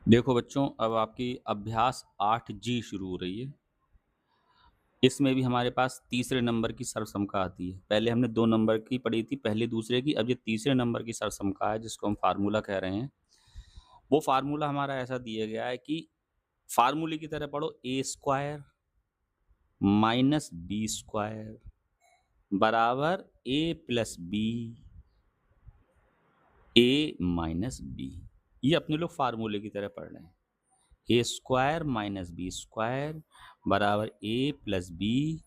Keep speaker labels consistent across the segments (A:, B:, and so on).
A: देखो बच्चों, अब आपकी अभ्यास 8G शुरू हो रही है। इसमें भी हमारे पास तीसरे नंबर की सरसमका आती है। पहले हमने 2 नंबर की पढ़ी थी, पहले दूसरे की, अब ये तीसरे नंबर की सरसमका है जिसको हम फार्मूला कह रहे हैं। वो फार्मूला हमारा ऐसा दिया गया है कि फार्मूले की तरह पढ़ो, ए स्क्वायर माइनस बी स्क्वायर बराबर ए प्लस बी ए माइनस बी। ये अपने लोग फार्मूले की तरह पढ़ रहे हैं। ए स्क्वायर माइनस बी स्क्वायर बराबर ए प्लस बी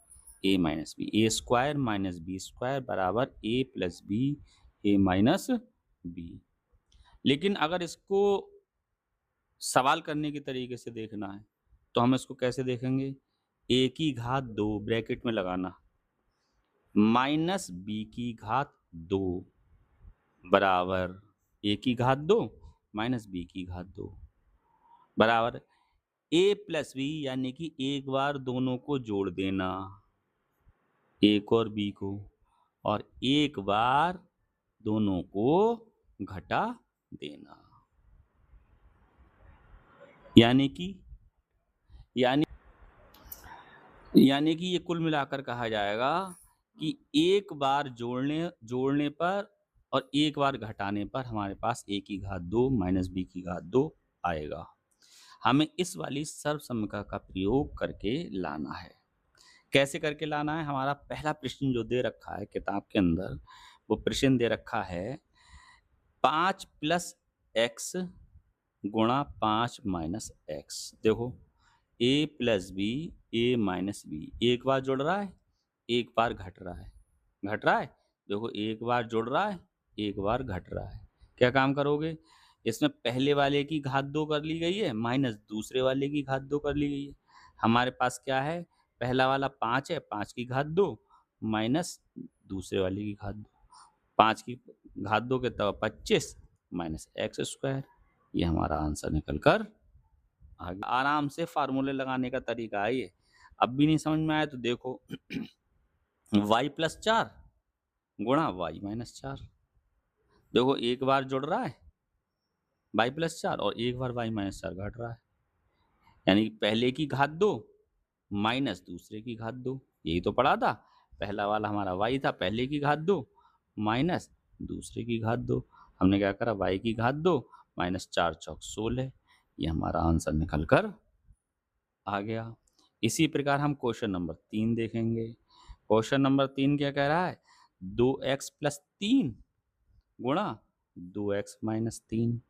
A: ए माइनस बी। ए स्क्वायर माइनस बी स्क्वायर बराबर ए प्लस बी ए माइनस बी। लेकिन अगर इसको सवाल करने के तरीके से देखना है तो हम इसको कैसे देखेंगे? ए की घात 2 ब्रैकेट में लगाना माइनस बी की घात 2 बराबर ए की घात 2 माइनस बी की घात 2 बराबर ए प्लस बी, यानी कि एक बार दोनों को जोड़ देना, एक और बी को, और एक बार दोनों को घटा देना। यानी कि यानी यानी कि ये कुल मिलाकर कहा जाएगा कि एक बार जोड़ने पर और एक बार घटाने पर हमारे पास ए की घात 2 माइनस बी की घात 2 आएगा। हमें इस वाली सर्वसम्मिका का प्रयोग करके लाना है। कैसे करके लाना है? हमारा पहला प्रश्न जो दे रखा है किताब के अंदर, वो प्रश्न दे रखा है 5 प्लस एक्स गुणा 5 माइनस एक्स। देखो, ए प्लस बी ए माइनस बी, एक बार जुड़ रहा है, एक बार घट रहा है। घट रहा है, देखो एक बार जुड़ रहा है, एक बार घट रहा है। क्या काम करोगे? इसमें पहले वाले की घात 2 कर ली गई है माइनस दूसरे वाले की घात 2 कर ली गई है। हमारे पास क्या है? पहला वाला 5 है, 5 की घात 2 माइनस दूसरे वाले की घात 2, 5 की घात 2 के तब 25 माइनस एक्स स्क्वायर। ये हमारा आंसर निकल कर आ गया। आराम से फार्मूले लगाने का तरीका है ये। अब भी नहीं समझ में आया तो देखो y प्लस 4 गुणा y माइनस 4। देखो एक बार जुड़ रहा है y प्लस 4 और एक बार y माइनस 4 घट रहा है। यानी पहले की घात 2 माइनस दूसरे की घात 2। यही तो पढ़ा था। पहला वाला हमारा y था, पहले की घात 2 माइनस दूसरे की घात 2। हमने क्या करा? y की घात 2 माइनस 4 चौक 16। ये हमारा आंसर निकल कर आ गया। इसी प्रकार हम क्वेश्चन नंबर 3 देखेंगे। क्वेश्चन नंबर 3 क्या कह रहा है? 2x प्लस 3 गुणा 2x माइनस 3।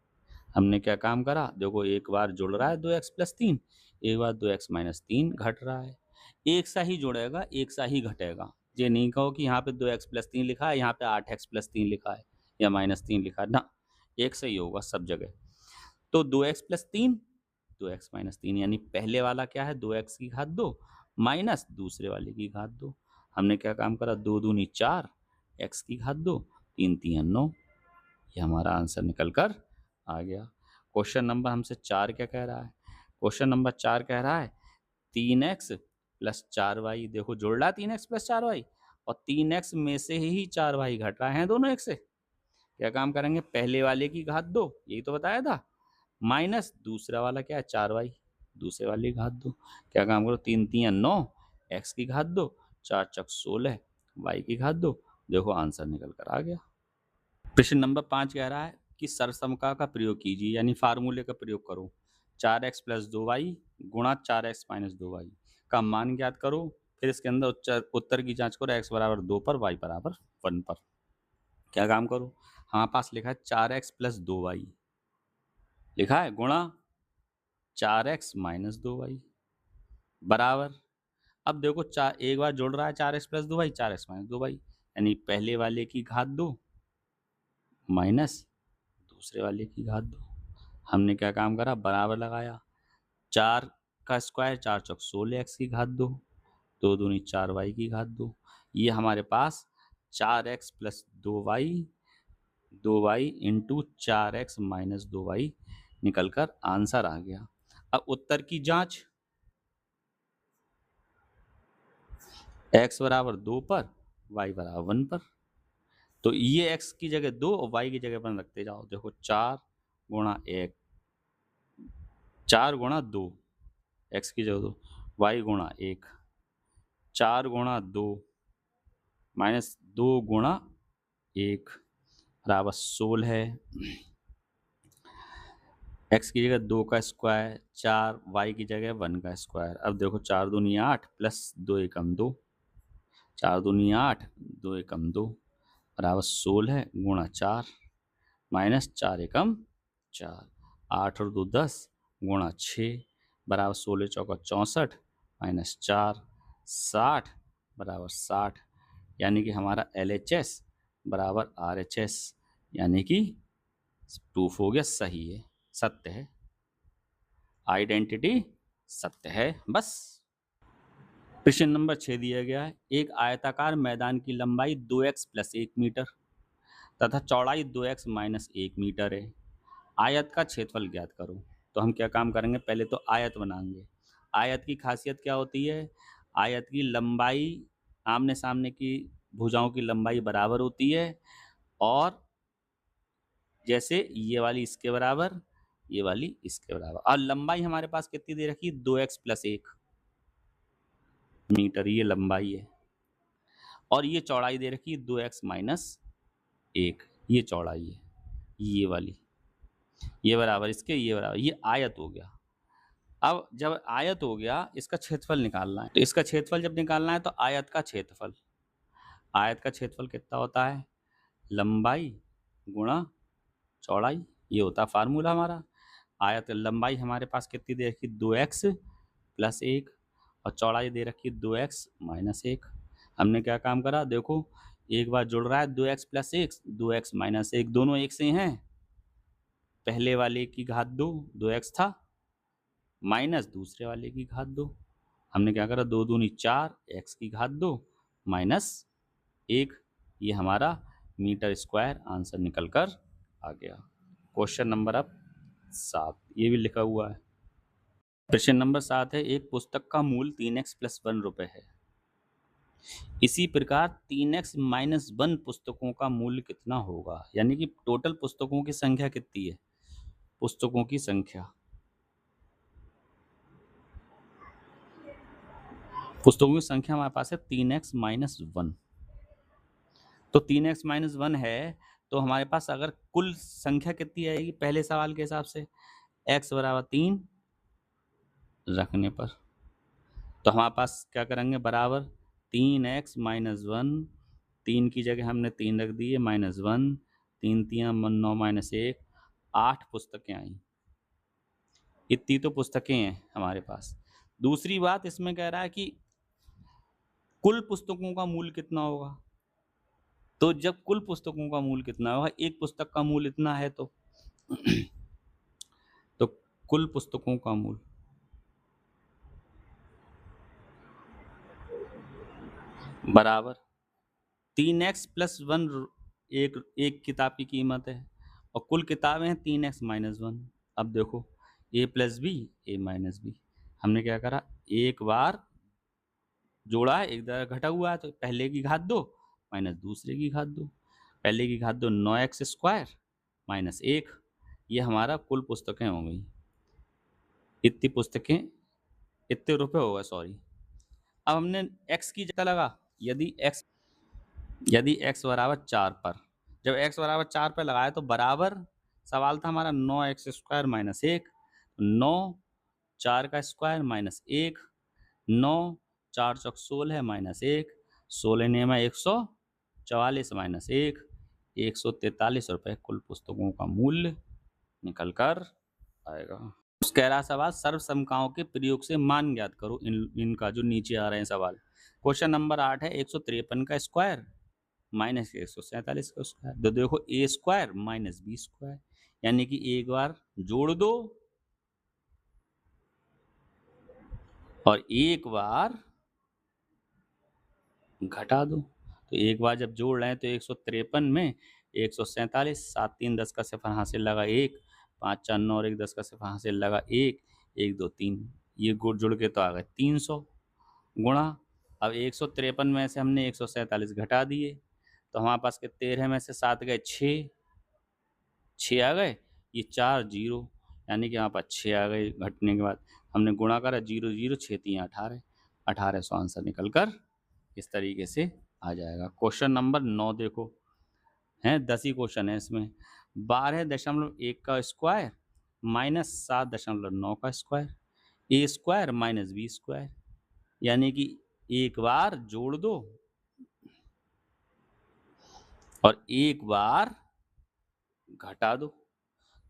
A: हमने क्या काम करा? देखो एक बार जुड़ रहा है 2x प्लस 3, एक बार 2x माइनस 3 घट रहा है। एक सा ही जुड़ेगा, एक सा ही घटेगा। ये नहीं कहो कि यहाँ पे 2x प्लस 3 लिखा है, यहाँ पे 8x प्लस 3 लिखा है या माइनस 3 लिखा है ना। एक सही होगा सब जगह। तो 2x प्लस 3 2x माइनस 3, यानी पहले वाला क्या है? 2x की घात 2 माइनस दूसरे वाले की घात 2। हमने क्या काम करा? 2 दूनी 4 x की घात 2 3 3 9। ये हमारा आंसर निकल कर आ गया। क्वेश्चन नंबर हमसे 4 क्या कह रहा है? क्वेश्चन नंबर 4 कह रहा है 3x प्लस 4y। देखो जुड़ रहा है 3x प्लस 4y, और 3x में से ही 4y घट रहा है दोनों एक से। क्या काम करेंगे? पहले वाले की घात 2, यही तो बताया था, माइनस दूसरा वाला क्या है? 4y, दूसरे वाले की घात 2। क्या काम करो? 3 3 9 x की घात 2 4 चक 16 y की घात 2। देखो आंसर निकल कर आ गया। प्रश्न नंबर 5 कह रहा है कि सरसमका का प्रयोग कीजिए, यानी फार्मूले का प्रयोग करो। 4x प्लस 2y गुणा 4x माइनस 2y का मान ज्ञात करो। फिर इसके अंदर उत्तर की जांच करो, x बराबर 2 पर y बराबर 1 पर। क्या काम करो? हमारे पास लिखा है 4x प्लस 2y, लिखा है गुणा 4x माइनस 2y बराबर। अब देखो चार, एक बार जुड़ रहा है 4x plus 2y 4x minus 2y, यानी पहले वाले की घात 2 माइनस दूसरे वाले की घात 2। हमने क्या काम करा? बराबर लगाया। 4 का स्क्वायर 4 चौक 16 एक्स की घात 2, 2 दूनी 4y की घात 2। ये हमारे पास 4x plus 2y into 4x minus 2y निकल कर आंसर आ गया। अब उत्तर की जांच, x बराबर 2 पर y बराबर 1 पर। तो ये x की जगह 2 और y की जगह 1 रखते जाओ। देखो 4 गुणा 1 4 गुणा 2 x की जगह 2 y गुणा 1 4 गुणा 2 माइनस 2 गुणा 1 बराबर 16 है। x की जगह 2 का स्क्वायर 4 y की जगह 1 का स्क्वायर। अब देखो 4 दूनी 8 प्लस 2 एकम 2 4 दूनी 8 2 एकम 2 बराबर 16 गुणा 4 माइनस 4 एकम 4 8 और 2 10 गुणा 6 बराबर 16 चौका 64 माइनस 4 60 बराबर 60 यानी कि हमारा LHS बराबर RHS यानी कि प्रूफ हो गया सही है, सत्य है, आइडेंटिटी सत्य है। बस प्रश्न नंबर 6 दिया गया है, एक आयताकार मैदान की लंबाई 2x + 1 मीटर तथा चौड़ाई 2x - 1 मीटर है। आयत का क्षेत्रफल ज्ञात करो। तो हम क्या काम करेंगे, पहले तो आयत बनाएंगे। आयत की खासियत क्या होती है, आयत की लंबाई आमने सामने की भुजाओं की लंबाई बराबर होती है और जैसे ये वाली इसके बराबर, ये वाली इसके बराबर। और लंबाई हमारे पास कितनी दे रखी है, 2x + 1 मीटर, ये लंबाई है। और ये चौड़ाई दे रखी है 2x - 1, ये चौड़ाई है, ये वाली, ये बराबर इसके, ये बराबर, ये आयत हो गया। अब जब आयत हो गया, इसका क्षेत्रफल निकालना है। तो इसका क्षेत्रफल जब निकालना है तो आयत का क्षेत्रफल, आयत का क्षेत्रफल कितना होता है, लंबाई गुणा चौड़ाई, ये होता है फार्मूला हमारा। आयत लंबाई हमारे पास कितनी दे रखी, 2x + 1 और चौड़ाई दे रखी 2x - 1। हमने क्या काम करा, देखो एक बार जुड़ रहा है 2x + 1 2x - 1 दोनों एक से हैं। पहले वाले की घात 2 2x था माइनस दूसरे वाले की घात 2। हमने क्या करा, 2 दूनी 4 x की घात 2 माइनस 1, ये हमारा मीटर स्क्वायर आंसर निकल कर आ गया। क्वेश्चन नंबर अब 7, ये भी लिखा हुआ है। प्रश्न नंबर 7 है, एक पुस्तक का मूल्य 3x + 1 रुपये है। इसी प्रकार 3x - 1 पुस्तकों का मूल्य कितना होगा। यानी कि टोटल पुस्तकों की संख्या कितनी है, पुस्तकों की संख्या, पुस्तकों की संख्या हमारे पास है 3x - 1। तो 3x - 1 है तो हमारे पास अगर कुल संख्या कितनी आएगी पहले सवाल के हिसाब से, x बराबर 3 रखने पर, तो हमारे पास क्या करेंगे, बराबर 3x - 1, 3 की जगह हमने 3 रख दिए -1, 3 3 9 -1, 8 पुस्तकें आई। इतनी तो पुस्तकें हैं हमारे पास। दूसरी बात इसमें कह रहा है कि कुल पुस्तकों का मूल्य कितना होगा। तो जब कुल पुस्तकों का मूल्य कितना होगा, एक पुस्तक का मूल्य इतना है तो कुल पुस्तकों का मूल्य बराबर 3x + 1 एक किताब की कीमत है और कुल किताबें हैं 3x - 1। अब देखो a + b a - b, हमने क्या करा, एक बार जोड़ा है एक जगह घटा हुआ है तो पहले की घात 2 माइनस दूसरे की घात 2, पहले की घात 2 9x² -1, ये हमारा कुल पुस्तकें हो गई। इतनी पुस्तकें, इतने रुपए होगा, सॉरी। अब हमने x की जगह लगा, यदि x बराबर 4 पर, जब x बराबर 4 पर लगाया तो बराबर सवाल था हमारा 9x² -1, 9 4 का स्क्वायर -1, 9 4 चौक 16 -1, 16 नियम 144 -1, 143 रुपये कुल पुस्तकों का मूल्य निकल कर आएगा। कह रहा सवाल सर्वसमकाओं के प्रयोग से मान ज्ञात करो। इनका जो नीचे आ रहे हैं सवाल। क्वेश्चन नंबर 8 है, 153 का स्क्वायर -147 का स्क्वायर। तो देखो a² - b², यानी कि एक बार जोड़ दो और एक बार घटा दो। तो एक बार जब जोड़ रहे हैं तो 153 में 147, 7 3 10 का सिफर हासिल लगा 1, 5 4 9 और 1 10 का सिफर हासिल लगा 1, 1 2 3, ये गुड़ जुड़ के तो आ गए 300 गुणा। अब 153 में से हमने 147 घटा दिए तो हमारे पास के 13 में से 7 गए 6 आ गए, ये 4 0, यानी कि यहाँ पर 6 आ गए घटने के बाद। हमने गुणा करा 0 0 6 3 18 1800 आंसर निकल कर इस तरीके से आ जाएगा। क्वेश्चन नंबर 9 देखो, है 10 ही क्वेश्चन है इसमें। 12.1 का स्क्वायर माइनस 7.9 का स्क्वायर, ए स्क्वायर माइनस बी स्क्वायर, यानी कि एक बार जोड़ दो और एक बार घटा दो।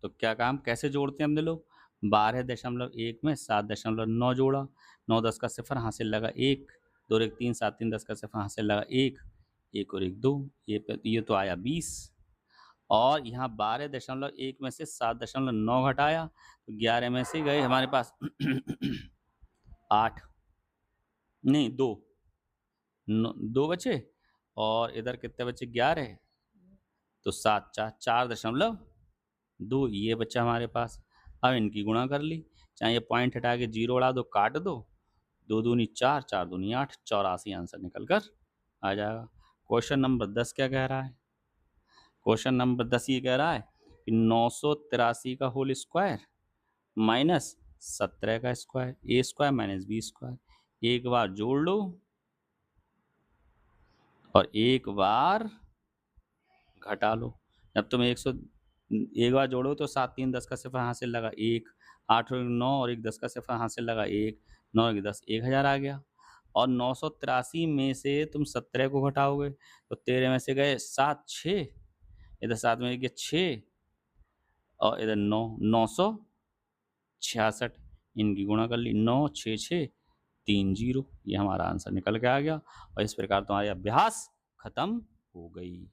A: तो क्या काम कैसे जोड़ते हैं हमने लोग, 12.1 में 7.9 जोड़ा, 9 10 का सिफर हासिल लगा 1, 2 1 3 7 3 10 का सिफर हासिल लगा 1, 1 और 1 2, ये तो आया 20। और यहाँ 12.1 में से 7.9 घटाया तो 11 में से गए हमारे पास 8, नहीं 2, 2 बचे और इधर कितने बचे 11, तो 7 4.2 ये बच्चा हमारे पास। अब इनकी गुणा कर ली, चाहे ये पॉइंट हटा के 0 उड़ा दो, काट दो, 2 दूनी 4 4 दूनी 8, 84 आंसर निकल कर आ जाएगा। क्वेश्चन नंबर 10 क्या कह रहा है, क्वेश्चन नंबर 10 ये कह रहा है कि 983 का होल स्क्वायर माइनस 17 का स्क्वायर, ए स्क्वायर माइनस बी स्क्वायर, एक बार जोड़ लो और एक बार घटा लो। जब तुम 100 एक बार जोड़ो तो 7 3 10 का सिफर हासिल लगा 1, 8 और 9 और 1 10 का सिफर हासिल लगा 1, 9 1 10 1000 आ गया। और 983 में से तुम 17 को घटाओगे तो 13 में से गए 7 6, इधर 7 में गए 6 और इधर 9 966, इनकी गुणा कर ली 9 6 6 3 0, ये हमारा आंसर निकल के आ गया। और इस प्रकार तुम्हारी अभ्यास खत्म हो गई।